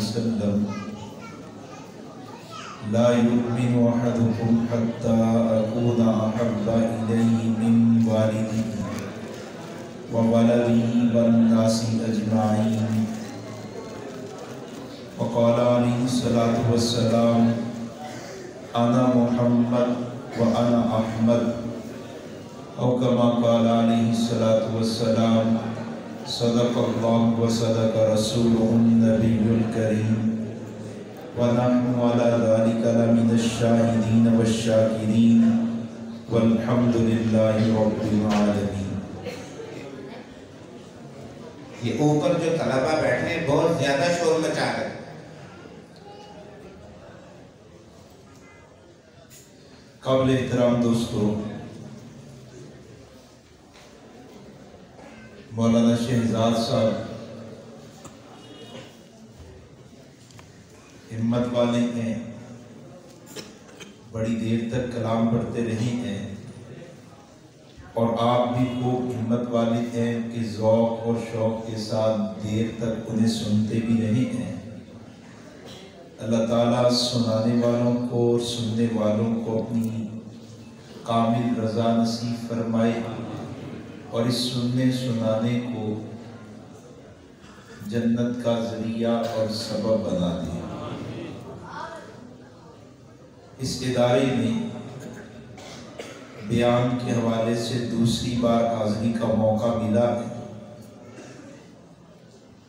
وسلم لا يؤمن أحدكم حتى أكون أحب إليه من والده وولده والناس أجمعين. وقال عليه الصلاة والسلام أنا محمد وأنا أحمد، أو كما قال عليه الصلاة والسلام صدق الله وصدق رسوله النبي الكريم، ونحن على ذلك لمن الشاهدين والشاكرين، والحمد لله رب العالمين. یہ اوپر جو طلبہ بیٹھے ہیں بہت زیادہ شور مچا رہے ہیں. قابل احترام دوستو، مولانا شہزاد صاحب ہمت والے ہیں، بڑی دیر تک کلام پڑھتے رہے ہیں، اور آپ بھی خوب ہمت والے ہیں کہ ذوق اور شوق کے ساتھ دیر تک انہیں سنتے بھی رہے ہیں. اللہ تعالیٰ سنانے والوں کو اور سننے والوں کو اپنی کامل رضا نصیب فرمائے، اور اس سننے سنانے کو جنت کا ذریعہ اور سبب بنا دے. اس ادارے میں بیان کے حوالے سے دوسری بار حاضری کا موقع ملا ہے.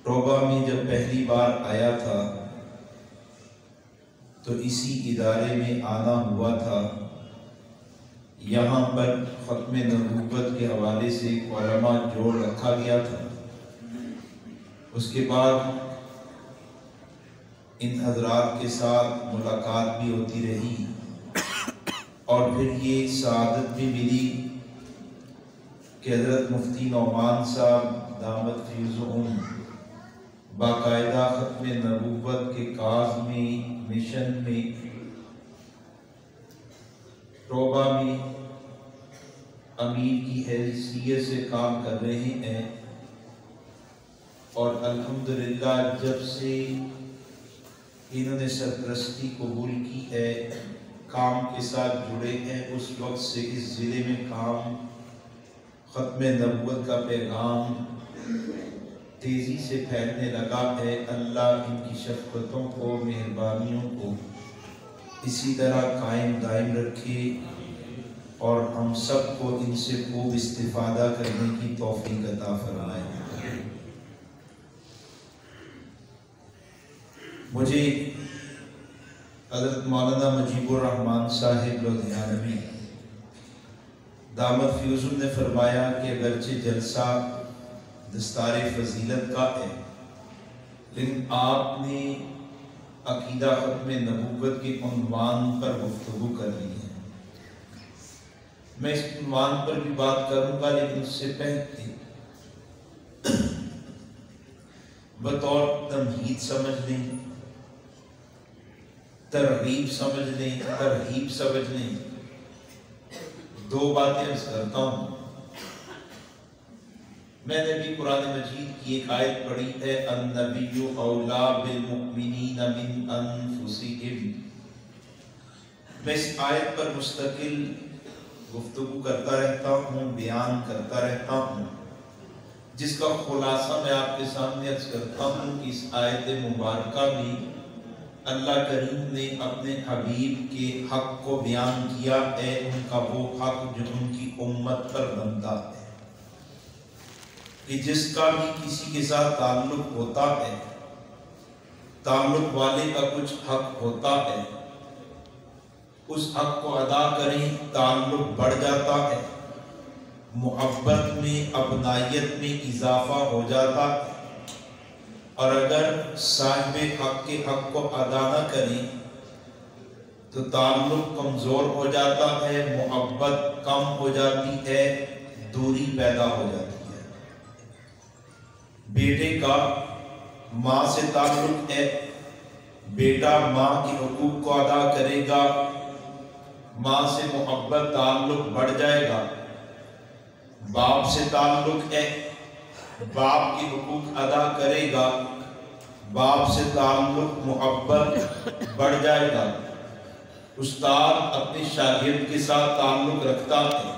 توبہ میں جب پہلی بار آیا تھا تو اسی ادارے میں آنا ہوا تھا. یہاں پر ختم نبوت کے حوالے سے علماء جوڑ رکھا گیا تھا. اس کے بعد ان حضرات کے ساتھ ملاقات بھی ہوتی رہی، اور پھر یہ سعادت بھی ملی کہ حضرت مفتی نعمان صاحب دامت فیضہم باقاعدہ ختم نبوت کے کاز میں، مشن میں، توبہ میں امیر کی حیثیت سے کام کر رہے ہیں. اور الحمدللہ جب سے انہوں نے سرپرستی قبول کی ہے، کام کے ساتھ جڑے ہیں، اس وقت سے اس ضلع میں کام ختم نبوت کا پیغام تیزی سے پھیلنے لگا ہے. اللہ ان کی شفقتوں کو، مہربانیوں کو اسی طرح قائم دائم رکھے، اور ہم سب کو ان سے خوب استفادہ کرنے کی توفیق عطا فرمائے. مجھے حضرت مولانا مجیب الرحمن صاحب لدھیانوی دامت فیضہم نے فرمایا کہ اگرچہ جلسہ دستار فضیلت کا ہے، لیکن آپ نے عقیدہ ختم نبوت کے عنوان پر گفتگو کر لی ہے. میں اس عنوان پر بھی بات کروں گا، لیکن اس سے پہلے بطور تمہید سمجھ لیں، ترغیب سمجھ لیں، ترہیب سمجھ لیں. دو باتیں عرض کرتا ہوں. میں نے بھی قرآن مجید کی ایک آیت پڑھی ہے، النبی اولیٰ بالمؤمنین من انفسہم. میں اس آیت پر مستقل گفتگو کرتا رہتا ہوں، بیان کرتا رہتا ہوں، جس کا خلاصہ میں آپ کے سامنے عرض کرتا ہوں کہ اس آیت مبارکہ میں اللہ کریم نے اپنے حبیب کے حق کو بیان کیا ہے، ان کا وہ حق جو ان کی امت پر بنتا ہے، کہ جس کا بھی کسی کے ساتھ تعلق ہوتا ہے، تعلق والے کا کچھ حق ہوتا ہے، اس حق کو ادا کریں، تعلق بڑھ جاتا ہے، محبت میں، ابنائیت میں اضافہ ہو جاتا ہے. اور اگر صاحب حق کے حق کو ادا نہ کریں تو تعلق کمزور ہو جاتا ہے، محبت کم ہو جاتی ہے، دوری پیدا ہو جاتی ہے. بیٹے کا ماں سے تعلق ہے، بیٹا ماں کے حقوق کو ادا کرے گا، ماں سے محبت تعلق بڑھ جائے گا. باپ سے تعلق ہے، باپ کے حقوق ادا کرے گا، باپ سے تعلق محبت بڑھ جائے گا۔ استاد اپنے شاگرد کے ساتھ تعلق رکھتا ہے،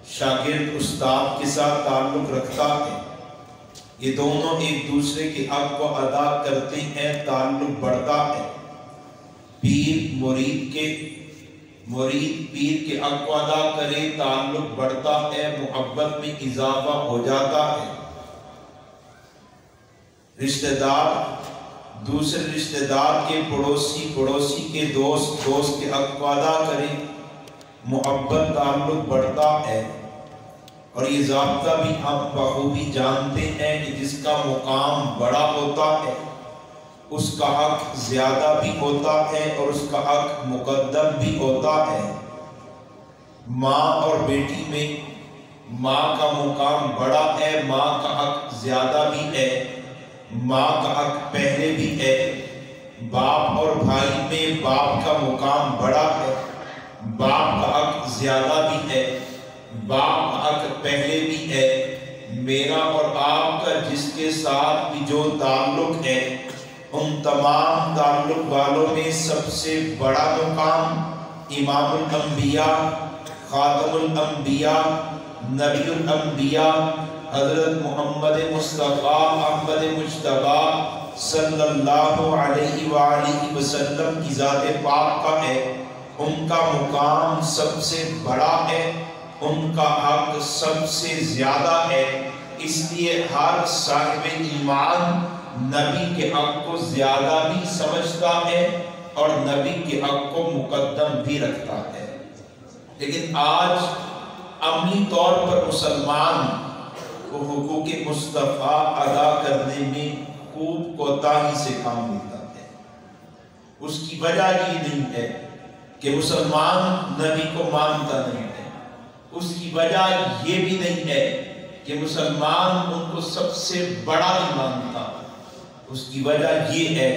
شاگرد استاد کے ساتھ تعلق رکھتا ہے، یہ دونوں ایک دوسرے کے حق کو ادا کرتے ہیں، تعلق بڑھتا ہے۔ مرید پیر کے حق کو ادا کرے، تعلق بڑھتا ہے، محبت میں اضافہ ہو جاتا ہے۔ رشتہ دار دوسرے رشتہ دار کے پڑوسی کے دوست کے حق کو ادا کرے، محبت تعلق بڑھتا ہے۔ اور یہ ضابطہ بھی ہم بخوبی جانتے ہیں کہ جس کا مقام بڑا ہوتا ہے اس کا حق زیادہ بھی ہوتا ہے اور اس کا حق مقدم بھی ہوتا ہے۔ ماں اور بیٹی میں ماں کا مقام بڑا ہے، ماں کا حق زیادہ بھی ہے، ماں کا حق پہلے بھی ہے۔ باپ اور بھائی میں باپ کا مقام بڑا ہے، باپ کا حق زیادہ بھی ہے، باپ کا حق پہلے بھی ہے۔ میرا اور آپ کا جس کے ساتھ بھی جو تعلق ہے، ان تمام تعلق والوں میں سب سے بڑا مقام امام الانبیاء، خاتم الانبیاء، نبی الانبیاء حضرت محمد مصطفیٰ احمد مجتبیٰ صلی اللہ علیہ وآلہ وسلم کی ذات پاک کا ہے۔ ان کا مقام سب سے بڑا ہے، ان کا حق سب سے زیادہ ہے۔ اس لیے ہر صاحب ایمان نبی کے حق کو زیادہ بھی سمجھتا ہے اور نبی کے حق کو مقدم بھی رکھتا ہے۔ لیکن آج عملی طور پر مسلمان کو حقوق مصطفیٰ ادا کرنے میں خوب کوتاہی سے کام لیتا ہے۔ اس کی وجہ یہ نہیں ہے کہ مسلمان نبی کو مانتا نہیں ہے، اس کی وجہ یہ بھی نہیں ہے کہ مسلمان ان کو سب سے بڑا نہیں مانتا، اس کی وجہ یہ ہے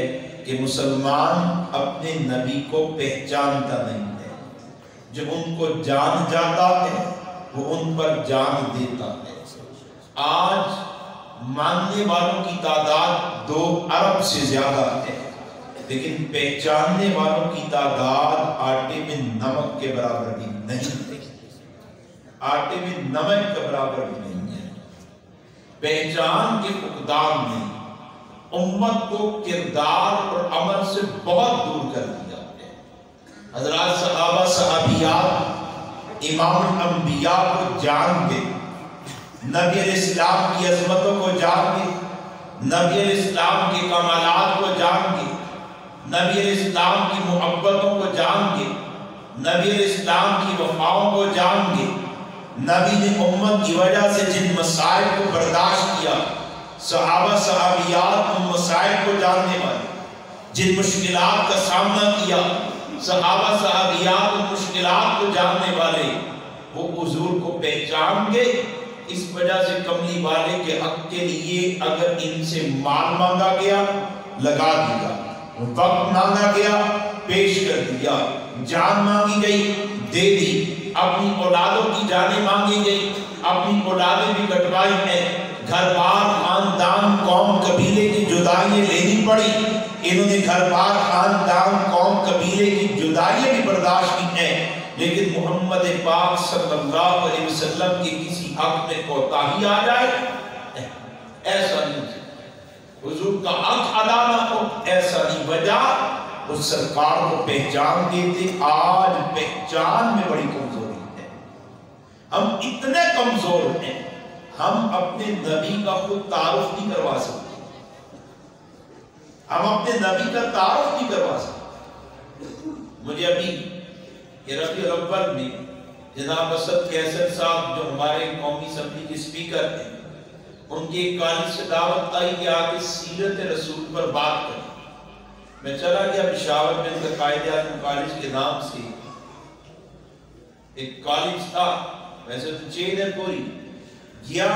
کہ مسلمان اپنے نبی کو پہچانتا نہیں ہے۔ جو ان کو جان جاتا ہے وہ ان پر جان دیتا ہے۔ آج ماننے والوں کی تعداد 2 ارب سے زیادہ ہے، لیکن پہچاننے والوں کی تعداد آٹے میں نمک کے برابر بھی نہیں ہے، آٹے میں نمک کے برابر بھی نہیں ہے۔ پہچان کے فقدان نے امت کو کردار اور عمل سے بہت دور کر دیا ہے۔ حضرات صحابہ صحابیات امام الانبیاء کو جان کے، نبی علیہ السلام کی عظمتوں کو جان کے، نبی علیہ السلام کے کمالات کو جان کے، نبی علیہ السلام کی محبتوں کو جان کے، نبی علیہ السلام کی وفاؤں کو جان کے، نبی نے امت کی وجہ سے جن مسائل کو برداشت کیا، صحابہ صحابیات ان مسائل کو جاننے والے، جن مشکلات کا سامنا کیا، صحابہ صحابیات ان مشکلات کو جاننے والے، وہ حضور کو پہچان گئے۔ اس وجہ سے کملی والے کے حق کے لیے اگر ان سے مال مانگا گیا لگا دیا، وقت مانگا گیا پیش کر دیا، جان مانگی گئی دے دی، اپنی اولادوں کی جانیں مانگی گئی، اپنی اولادیں بھی کٹوائی ہیں، گھر بار خاندان قوم قبیلے کی جدائیاں لینی پڑی، انہوں نے گھر بار خاندان قوم قبیلے کی جدائیاں بھی برداشت کی ہیں، لیکن محمد پاک صلی اللہ علیہ وسلم کے کسی حق میں کوتاہی آ جائے ایسا نہیں، حضور کا حق ادا نہ ہو ایسا نہیں، وجہ اس سرکار کو پہچان دیتے۔ آج پہچان میں بڑی کمزوری ہے، ہم اتنے کمزور ہیں ہم اپنے نبی کا خود تعارف نہیں کروا سکتے، ہم اپنے نبی کا تعارف نہیں کروا سکتے۔ مجھے ابھی ربیع الاول میں جناب اسد کیسر صاحب جو ہمارے قومی اسمبلی کے اسپیکر ہیں، ان کی ایک کالج سے دعوت آئی کہ آگے سیرت رسول پر بات کریں۔ میں چلا گیا پشاور میں، ان کا قائد اعظم کالج کے نام سے ایک کالج تھا، ویسے تو چین ہے پوری، گیا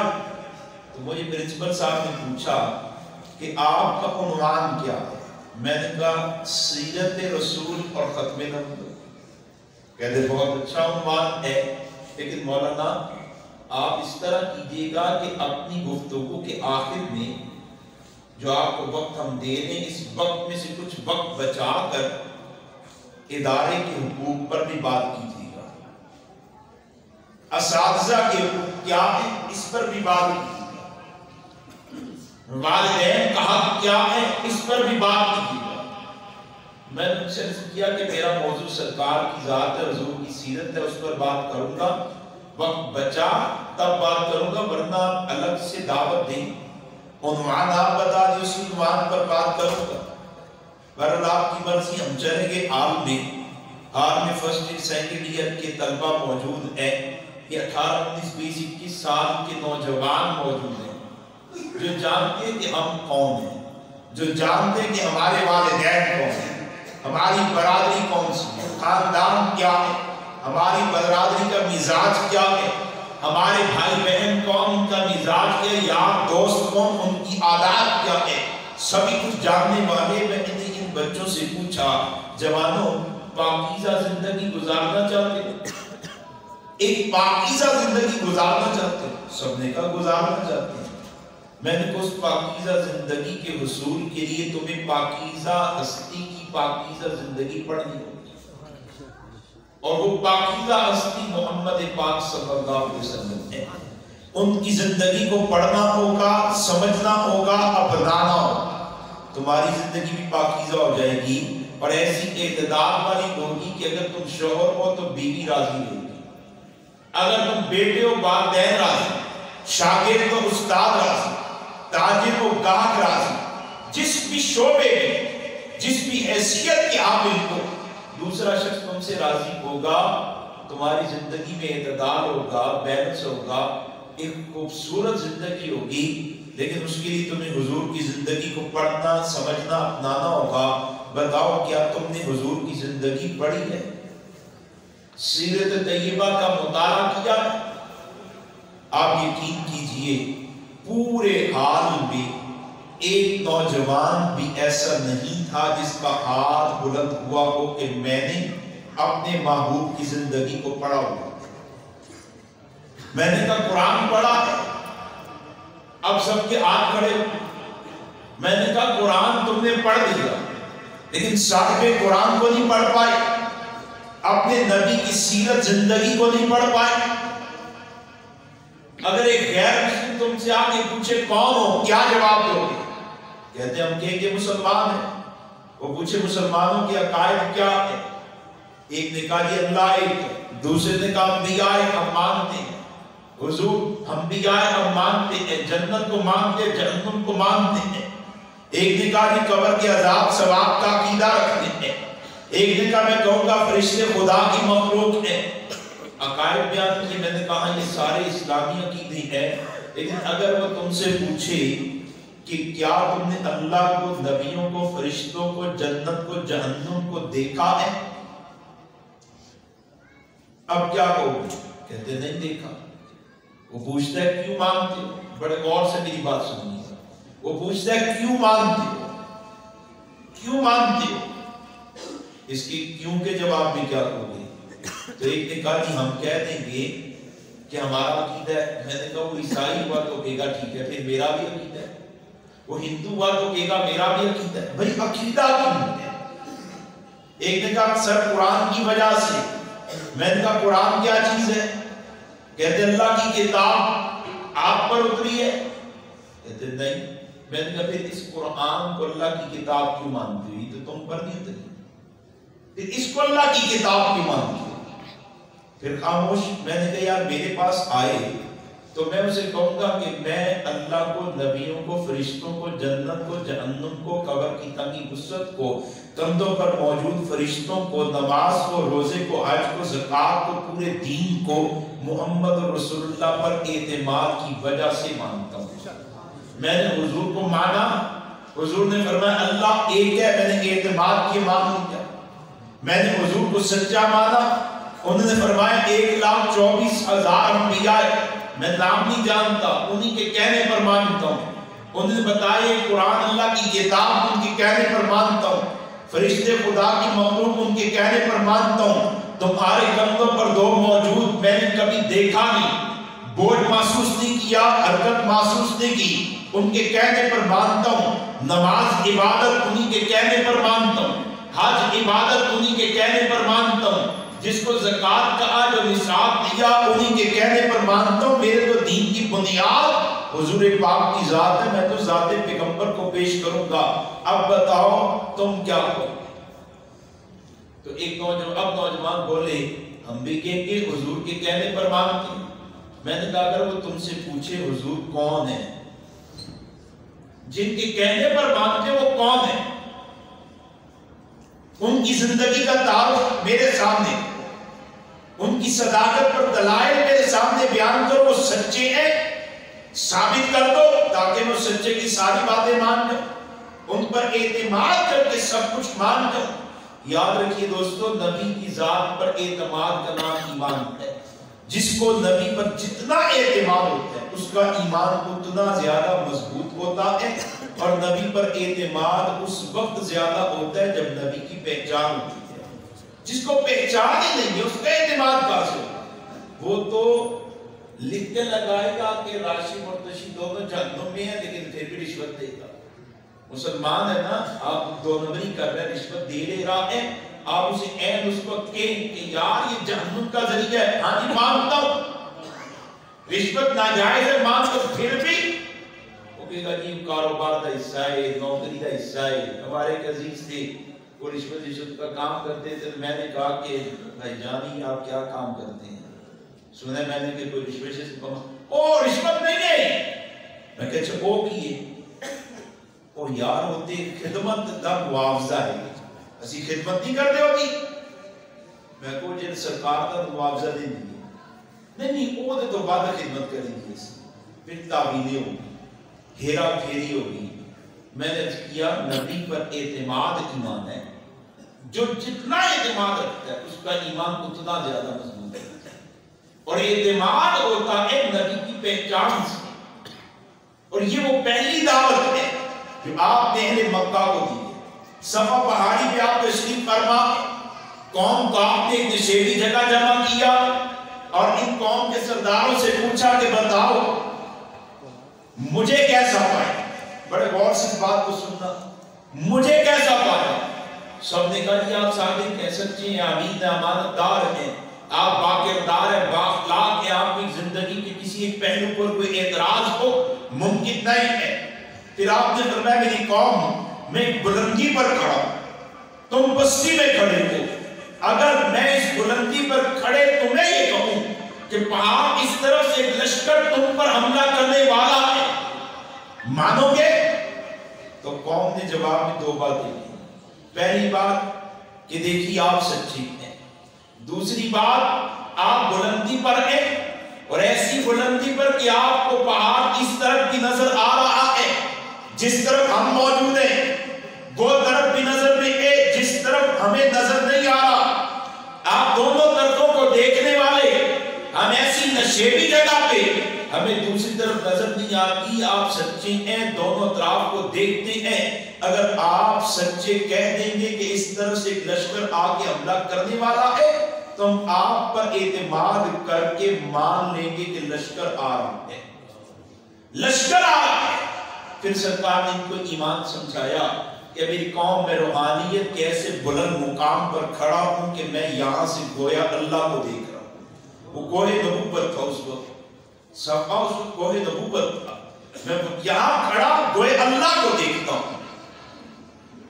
تو مجھے پرنسپل صاحب نے پوچھا کہ آپ کا عنوان کیا ہے؟ میں نے کہا سیرت رسول اور ختم نبوت۔ کہتے بہت اچھا عنوان ہے، لیکن مولانا آپ اس طرح کیجئے گا کہ اپنی گفتگو کے آخر میں جو آپ کو وقت ہم دے دیں اس وقت میں سے کچھ وقت بچا کر ادارے کے حقوق پر بھی بات کیجیے گا، اساتذہ کے حقوق کیا ہے اس پر بھی بات کیجیے گا، والدین کا حق کیا ہے اس پر بھی بات کیجیے گا۔ میں نے ان سے عرض کیا کہ میرا موضوع سرکار کی ذات ہے، حضور کی سیرت ہے، اس پر بات کروں گا، وقت بچا تب بات کروں گا، ورنہ الگ سے دعوت دیں، عنوان آپ بتا دیں، اسی عنوان پر بات کروں گا۔ بہرحال آپ کی مرضی، ہم چلیں گے ہال میں فرسٹ ایئر سیکنڈ ایئر کے طلبہ موجود ہیں، یہ 18 19 20 21 سال کے نوجوان موجود ہیں جو جانتے ہیں کہ ہم کون ہیں، جو جانتے ہیں کہ ہمارے والدین کون ہیں، ہماری برادری کون سی ہے، خاندان کیا ہے، ہماری برادری کا مزاج کیا ہے، ہمارے بھائی بہن کون، ان کا مزاج کیا ہے، یار دوست کون، ان کی عادات کیا ہے، سبھی کچھ جاننے والے۔ میں نے ان بچوں سے پوچھا، جوانوں پاکیزہ زندگی گزارنا چاہتے ہیں، ایک پاکیزہ زندگی گزارنا چاہتے ہیں؟ سب نے کہا گزارنا چاہتے ہیں۔ میں نے کہا اس پاکیزہ زندگی کے حصول کے لیے تمہیں پاکیزہ ہستی کی پاکیزہ زندگی پڑھنی ہوگی، اور وہ پاکیزہ ہستی محمد پاک صلی اللہ علیہ وسلم ہے۔ ان کی زندگی کو پڑھنا ہوگا، سمجھنا ہوگا، اپنانا ہوگا، تمہاری زندگی بھی پاکیزہ ہو جائے گی، اور ایسی اعتدال والی ہوگی کہ اگر تم شوہر ہو تو بیوی راضی رہے گی، اگر تم بیٹے ہو والدین راضی، شاگرد ہو استاد راضی، تاجر ہو گاہک راضی، جس بھی شعبے میں، جس بھی حیثیت کے عامل کو دوسرا شخص تم سے راضی ہوگا، تمہاری زندگی میں اعتدال ہوگا، بیلنس ہوگا، ایک خوبصورت زندگی ہوگی۔ لیکن اس کے لیے تمہیں حضور کی زندگی کو پڑھنا، سمجھنا، اپنانا ہوگا۔ بتاؤ کیا تم نے حضور کی زندگی پڑھی ہے، سیرت طیبہ کا مطالعہ کیا ہے؟ آپ یقین کیجئے پورے حال میں ایک نوجوان بھی ایسا نہیں تھا جس کا ہاتھ بلند ہوا ہو کہ میں نے اپنے محبوب کی زندگی کو پڑھا ہوا۔ میں نے کہا قرآن پڑھا ہے، اب سب کے ہاتھ کھڑے ہو۔ میں نے کہا قرآن تم نے پڑھ لیا، لیکن صاحب قرآن کو نہیں پڑھ پائے، اپنے نبی کی سیرت زندگی کو نہیں پڑھ پائے۔ اگر ایک غیر مسلم تم سے آگے پوچھے کون ہو، کیا جواب دو گے؟ کہتے ہم کہیں گے مسلمان ہیں۔ وہ پوچھے مسلمانوں کے عقائد کیا ہے؟ ایک نے کہا جی اللہ ایک ہے، دوسرے نے کہا انبیاء ہم مانتے ہیں، حضور انبیاء ہم مانتے ہیں، جنت کو مانتے ہیں، جہنم کو مانتے ہیں۔ ایک نے کہا جی قبر کے عذاب ثواب کا عقیدہ رکھتے ہیں، ایک نے کہا میں کہوں گا فرشتے خدا کی مخلوق ہیں۔ عقائد بیان کی، میں نے کہا یہ سارے اسلامی عقیدے ہیں، لیکن اگر وہ تم سے پوچھے کہ کیا تم نے اللہ کو، نبیوں کو، فرشتوں کو، جنت کو، جہنم کو دیکھا ہے، اب کیا کہو گے؟ کہتے نہیں دیکھا۔ وہ پوچھتا ہے کیوں مانتے ہو؟ بڑے غور سے میری بات سنیے گا۔ وہ پوچھتا ہے کیوں مانتے ہو، کیوں مانتے ہو؟ اس کی کیوں کے جواب میں کیا کہو گے؟ تو ایک نے کہا جی ہم کہہ دیں گے کہ ہمارا عقیدہ ہے۔ میں نے کہا وہ عیسائی ہوا تو کہے گا ٹھیک ہے، پھر میرا بھی عقیدہ ہے۔ وہ ہندو ہوا تو کہے گا میرا بھی عقیدہ ہے۔ بھائی عقیدہ کیوں ہے؟ ایک نے کہا سر قرآن کی وجہ سے۔ میں نے کہا قرآن کیا چیز ہے؟ کہتے اللہ کی کتاب آپ پر اتری ہے؟ کہتے نہیں۔ میں نے کہا پھر اس قرآن کو اللہ کی کتاب کیوں مانتے ہوئی؟ تو تم پر نہیں اتری، پھر اس کو اللہ کی کتاب کیوں مانتے ہو؟ پھر خاموش۔ میں نے کہا یار میرے پاس آئے تو میں اسے کہوں گا کہ میں اللہ کو، نبیوں کو، فرشتوں کو، جنت کو، جہنم کو، قبر کی تنگی وسعت کو، کندھوں پر موجود فرشتوں کو، نماز کو، روزے کو، حج کو، زکات کو، پورے دین کو محمد رسول اللہ پر اعتماد کی وجہ سے مانتا ہوں۔ میں نے حضور کو مانا، حضور نے فرمایا اللہ ایک ہے، میں نے اعتماد کی مان لیا۔ میں نے حضور کو سچا مانا، انہوں نے فرمایا 1,24,000 انبیاء، میں نام نہیں جانتا، انہی کے کہنے پر مانتا ہوں۔ انہوں نے بتایا قرآن اللہ کی کتاب، ان کے کہنے پر مانتا ہوں۔ فرشتے خدا کی مخلوق، ان کے کہنے پر مانتا ہوں۔ تمہارے کندھوں پر دو موجود، میں نے کبھی دیکھا نہیں، بوجھ محسوس نہیں کیا، حرکت محسوس نہیں کی، ان کے کہنے پر مانتا ہوں، نماز عبادت انہی کے کہنے پر مانتا ہوں، حج عبادت انہی کے کہنے پر مانتا ہوں، جس کو زکوٰۃ کہا جو نصاب دیا انہی کے کہنے پر مانتا ہوں۔ میرے تو دین کی بنیاد حضور پاک کی ذات ہے، میں تو ذات پیغمبر کو پیش کروں گا، اب بتاؤ تم کیا کرو؟ تو ایک نوجوان بولے ہم بھی کہیں گے حضور کے کہنے پر مانتے ہیں۔ میں نے کہا اگر وہ تم سے پوچھے حضور کون ہے، جن کے کہنے پر مانتے وہ کون ہے، ان کی زندگی کا تعارف میرے سامنے، ان کی صداقت پر دلائل میرے سامنے بیان کرو، وہ سچے ہیں ثابت کر دو تاکہ وہ سچے کی ساری باتیں مان جاؤ، ان پر اعتماد کر کے سب کچھ مان جاؤ۔ یاد رکھیے دوستو، نبی کی ذات پر اعتماد کا نام ایمان ہے۔ جس کو نبی پر جتنا اعتماد ہوتا ہے اس کا ایمان اتنا زیادہ مضبوط ہوتا ہے، اور نبی پر اعتماد اس وقت زیادہ ہوتا ہے جب نبی کی پہچان ہوتی ہے۔ جس کو پہچان ہی نہیں ہے اس کا اعتماد کہاں سے ہوگا؟ وہ تو لکھ کے لگائے گا کہ راشی مرتشی دونوں جہنم میں ہیں لیکن پھر بھی رشوت دے گا۔ مسلمان ہے نا، آپ دو نمبری کر رہے ہیں، رشوت دے لے رہا ہے، آپ اسے این اس وقت کہیں کہ یار یہ جہنم کا ذریعہ ہے، ہاں جی مانتا ہوں، رشوت ناجائز ہے مانتا ہوں، پھر بھی وہ کہے گا جی کاروبار کا حصہ ہے، نوکری کا حصہ ہے۔ ہمارے ایک عزیز تھے وہ رشوت کا کام کرتے تھے، میں نے کہا کہ بھائی جانی آپ کیا کام کرتے ہیں؟ سنا میں نے کہ کوئی رشوت سے کہا او رشوت نہیں ہے، میں کہا اچھا وہ کیے او یار ہوتے خدمت دا معاوضہ ہے، اسی خدمت نہیں کرتے ہوتی، میں کو جن سرکار کا معاوضہ دے نہیں نہیں وہ تو بعد خدمت کریں گے، پھر تعویلیں ہوگی، ہیرا پھیری ہوگی۔ میں نے کیا نبی پر اعتماد ایمان ہے، جو جتنا اعتماد رکھتا ہے اس کا ایمان اتنا زیادہ مضبوط ہے، اور اعتماد ہوتا ہے نبی کی پہچان سے، اور یہ وہ پہلی دعوت ہے جو آپ نے اہل مکہ کو دی ہے۔ صفا پہاڑی پہ آپ تشریف فرما، قوم کو آپ نے ایک نشیبی جگہ جمع کیا اور ان قوم کے سرداروں سے پوچھا کہ بتاؤ مجھے کیسا پائے؟ بڑے غور سے اس بات کو سننا، مجھے کیسا پائے؟ سب نے کہا کہ آپ صادق ہیں، سچے ہیں، امین ہیں، امانت دار ہیں، آپ باکردار ہیں، بااخلاق ہیں، آپ کی زندگی کے کسی ایک پہلو پر کوئی اعتراض ہو ممکن نہیں ہے۔ پھر آپ نے فرمایا میری قوم میں ایک بلندی پر کھڑا، تم بستی میں کھڑے ہو، اگر میں اس بلندی پر کھڑے تمہیں یہ کہوں کہ پہاڑ اس طرف سے ایک لشکر تم پر حملہ کرنے والا ہے، مانو گے؟ تو قوم نے جواب میں دو باتیں کی، پہلی بات کہ دیکھیے آپ سچے ہیں، دوسری بات آپ بلندی پر ہیں اور ایسی بلندی پر کہ آپ کو پہاڑ اس طرف کی نظر آ رہا ہے جس طرف ہم موجود ہیں، وہ طرف بھی نظر میں ہے جس طرف ہمیں نظر نہیں آ رہا، آپ دونوں طرفوں کو دیکھنے والے، ہم ایسی نشیبی جگہ پہ ہمیں دوسری طرف نظر نہیں آتی، آپ سچے ہیں، دونوں طرف کو دیکھتے ہیں، اگر آپ سچے کہہ دیں گے کہ اس طرف سے ایک لشکر آ کے حملہ کرنے والا ہے تو ہم آپ پر اعتماد کر کے مان لیں گے کہ لشکر آ رہا ہے، لشکر آ رہا ہے۔ پھر سرکار نے ان کو ایمان سمجھایا کہ میری قوم میں روحانیت کے ایسے بلند مقام پر کھڑا ہوں کہ میں یہاں سے گویا اللہ کو دیکھ رہا ہوں۔ وہ کوہ نبوت تھا اس وقت، صفا اس وقت کوہ نبوت تھا، میں یہاں کھڑا گویا اللہ کو دیکھتا ہوں،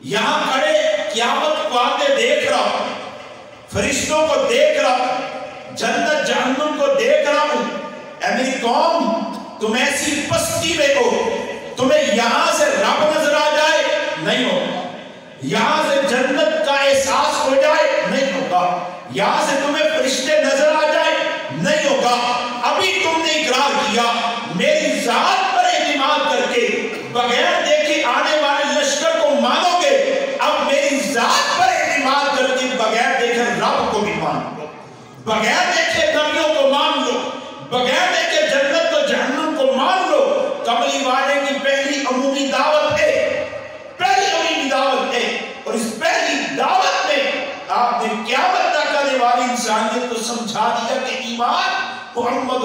یہاں کھڑے قیامت کو آتے دیکھ رہا ہوں، فرشتوں کو دیکھ رہا ہوں، جنت جہنم کو دیکھ رہا ہوں۔ اے میری قوم تم ایسی پستی میں ہو، تمہیں یہاں سے رب نظر آ جائے نہیں ہوگا، یہاں سے جنت کا احساس ہو جائے نہیں ہوگا، یہاں سے تمہیں فرشتے نظر آ جائے نہیں ہوگا۔ ابھی تم نے اقرار کیا میری ذات پر اعتماد کر کے بغیر دیکھے آنے والے لشکر کو مانو گے، اب میری ذات پر اعتماد کر کے بغیر دیکھے رب کو بھی مان لو، بغیر دیکھے نبیوں کو مان لو، بغیر دیکھے جنت و جہنم کو مان لو۔ کملی والے کی پہلی عمومی دعوت ہے، پہلی عمومی دعوت ہے، اور اس پہلی دعوت میں آپ نے قیامت تک آنے والی انسانیت کو سمجھا دیا کہ ایمان محمد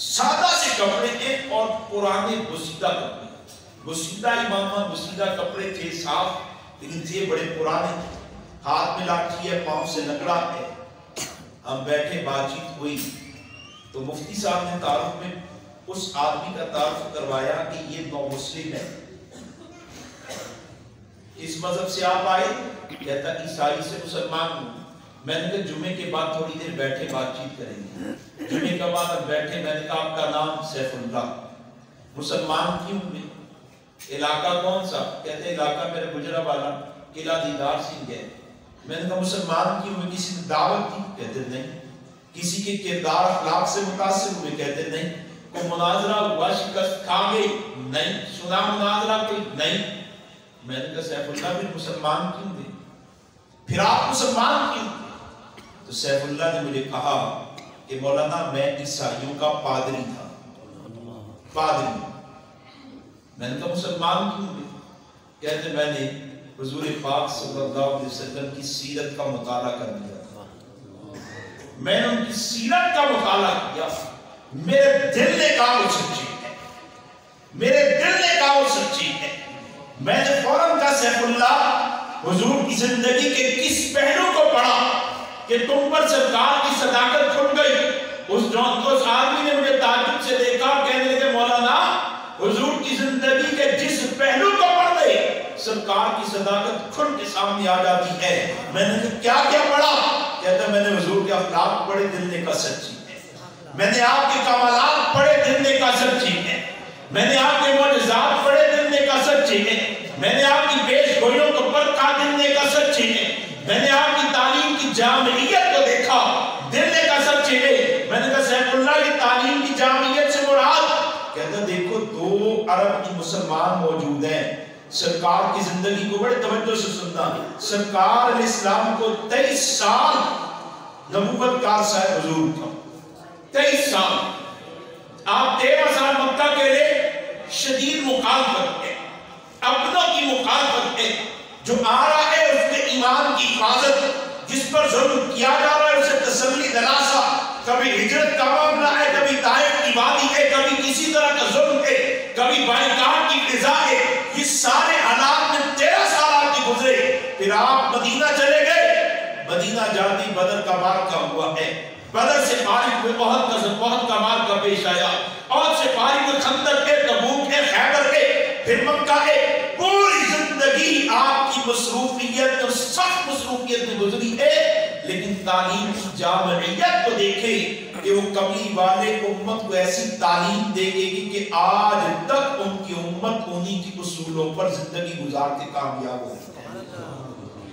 سادہ سے کپڑے ہیں اور پرانے بسیدہ کپڑے، بسیدہ امامہ بسیدہ کپڑے تھے صاف، لیکن تھے بڑے پرانے، ہاتھ میں لاٹھی ہے، پاؤں سے نگڑا ہے۔ ہم بیٹھے، بات چیت ہوئی تو مفتی صاحب نے تعارف میں اس آدمی کا تعارف کروایا کہ یہ نو مسلم ہے۔ اس مذہب سے آپ آئے؟ کہتا عیسائی سے مسلمان ہوں۔ میں نے کہا جمعے کے بعد تھوڑی دیر بیٹھے بات چیت کریں گے۔ جمعے کے بعد ہم بیٹھے، میں نے کہا آپ کا نام سیف اللہ، مسلمان کیوں ہوئے؟ علاقہ کون سا؟ کہتے علاقہ میرے گجرانوالہ، قلعہ دیدار سنگھ ہے۔ میں نے کہا مسلمان کیوں ہوئے؟ کسی نے دعوت دی؟ کہتے نہیں۔ کسی کے کردار اخلاق سے متاثر ہوئے؟ کہتے نہیں۔ کوئی مناظرہ ہوا، شکست کھا گئے؟ نہیں۔ سنا مناظرہ کوئی؟ نہیں۔ میں نے کہا سیف اللہ بھی مسلمان کیوں تھے؟ پھر آپ مسلمان کیوں تھے؟ تو سیف اللہ نے مجھے کہا کہ مولانا میں عیسائیوں کا پادری تھا، پادری۔ میں نے کہا مسلمان کیوں تھے؟ کہتے میں نے حضور پاک صلی اللہ علیہ وسلم کی سیرت کا مطالعہ کر دیا تھا، میں نے ان کی سیرت کا مطالعہ کیا، میرے دل نے کہا وہ سچی ہے، میرے دل نے کہا وہ سچی ہے۔ میں نے فوراً کہا سیف اللہ حضور کی زندگی کے کس پہلو کو پڑھا کہ تم پر سرکار کی صداقت کھل گئی؟ اس آدمی نے مجھے تعجب سے دیکھا، کہنے لگے مولانا حضور کی زندگی کے جس پہلو کو پڑھ گئے سرکار کی صداقت کھل کے سامنے آ جاتی ہے۔ میں نے کہا کیا پڑھا؟ کہتا میں نے حضور کے اخلاق پڑھے، دل نے کہا سچی ہے۔ میں نے آپ کے کمالات پڑھے، دل نے کہا سچی ہے۔ میں نے آپ کے معجزات پڑھے، دل نے کہا سچی ہے۔ میں نے آپ کی پیش گوئیوں کو پرکھا، دل نے کہا سچی ہے۔ میں نے آپ کی تعلیم کی جامعیت کو دیکھا، دل نے کہا سچی ہے۔ میں نے کہا سیف اللہ کی تعلیم کی جامعیت سے مراد؟ کہتا دیکھو 2 ارب کی مسلمان موجود ہیں، سرکار کی زندگی کو بڑے توجہ سے سننا۔ سرکار علیہ السلام کو 23 سال نبوت کا عرصہ حضور تھا، 23 سال۔ آپ 13 سال مکہ کے لئے شدید مخالفت ہے، اپنوں کی مخالفت ہے، جو آ رہا ہے اس کے ایمان کی حفاظت، جس پر ظلم کیا جا رہا ہے اسے تسلی دلاسا۔ کبھی ہجرت کا معاملہ ہے، کبھی طائف کی وادی ہے، کبھی کسی طرح کا ظلم ہے، کبھی بائیکاٹ کی فضا ہے۔ یہ سارے حالات میں 13 سال آپ کے گزرے، پھر آپ مدینہ چلے گئے۔ مدینہ جاتی بدر کا معرکہ ہوا ہے، بدر سے فارغ ہوئے بہت کا معرکہ پیش آیا، اور سے فارغ ہوئے خندق ہے، تبوک ہے، خیبر ہے، پھر مکہ ہے۔ پوری زندگی آپ کی مصروفیت اور سخت مصروفیت میں گزری ہے، لیکن تعلیم کی جامعیت کو دیکھیں کہ وہ کبھی والے امت کو ایسی تعلیم دے گی کہ آج تک ان کی امت انہی کی اصولوں پر زندگی گزار کے کامیاب ہو۔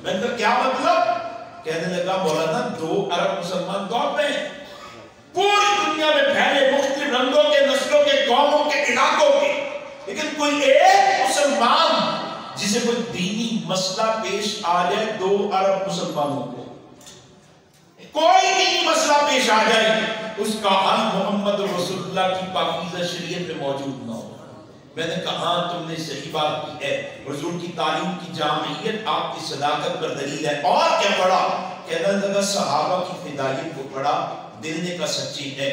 میں نے کہا کیا مطلب؟ کہنے لگا مولانا 2 ارب مسلمان دور میں ہیں، پوری دنیا میں پھیلے، مختلف رنگوں کے، نسلوں کے، قوموں کے، علاقوں کے، لیکن کوئی ایک مسلمان جسے کوئی دینی مسئلہ پیش آ جائے 2 ارب مسلمانوں کو، کوئی دینی مسئلہ پیش آ جائے اس کا حل محمد رسول اللہ کی پاکیزہ شریعت میں موجود نہ ہو۔ میں نے کہا ہاں تم نے صحیح بات کی ہے، حضور کی تعلیم کی جامعیت آپ کی صداقت پر دلیل ہے۔ اور کیا پڑھا؟ کہنے لگا صحابہ کی فدائیت کو پڑھا، دل نے کہا سچی ہے۔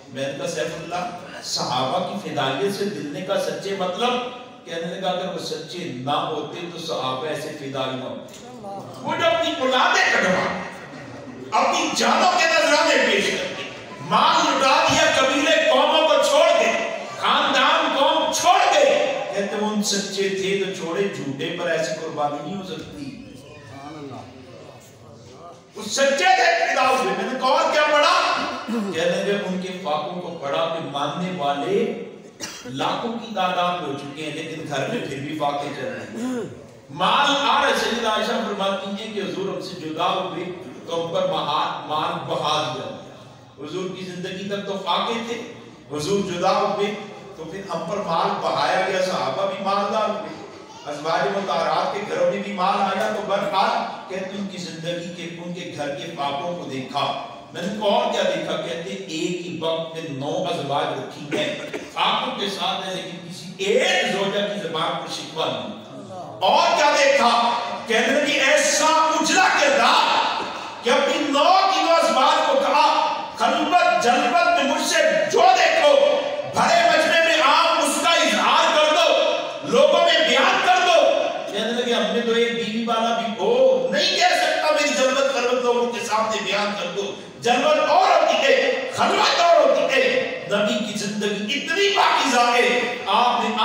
میں نے کہا سیف اللہ صحابہ کی فدائیت سے دل نے کہا سچے مطلب؟ کہنے لگا اگر وہ سچے نہ ہوتے تو صحابہ ایسے فدائی نہ ہوتے، وہ جو اپنی اولادیں کٹوا، اپنی جانوں کے نذرانے پیش کرتے، مال لٹا دیا، قبیلے قوموں کو چھوڑ دے، خاندان قوم چھوڑ دے، کہتے وہ ان سچے تھے تو چھوڑے، جھوٹے پر ایسی قربانی نہیں ہو سکتی۔ وہ سچے تھے فدا ہوئے۔ میں نے کہا اور کیا پڑھا؟ کہنے لگے ان کے فاقوں کو پڑھا کہ ماننے والے لاکھوں کی تعداد ہو چکے ہیں، لیکن گھر میں پھر بھی فاقے چل رہے ہیں، مال آ رہے۔ سیدہ عائشہ فرماتی ہیں کہ حضور ہم سے جدا ہوئے تو ہم پر مال بہا دیا۔ حضور کی زندگی تک تو فاقے تھے، حضور جدا ہوئے تو پھر ہم پر مال بہایا گیا، صحابہ بھی مالدار ہوئے، ازواج مطہرات کے گھروں میں بھی مال آیا۔ تو برحال کہتے ان کی زندگی کے، ان کے گھر کے فاقوں کو دیکھا۔ میں نے کہا اور کیا دیکھا؟ کہتے ایک ہی وقت میں 9 ازواج رکھی ہیں، فاقوں کے ساتھ ہیں، لیکن کسی ایک زوجہ کی زبان پر شکوہ نہیں۔ اور کیا دیکھا؟ کہنے لگی ایسا اجلا کردار کہ اپنی 9 ازواج کو کہا خلوت جلوت میں مجھ سے جو دیکھو جلوت اور ہوتی ہے، خلوت اور ہوتی ہے۔ نبی کی زندگی اتنی پاکیزہ ہے، آپ نے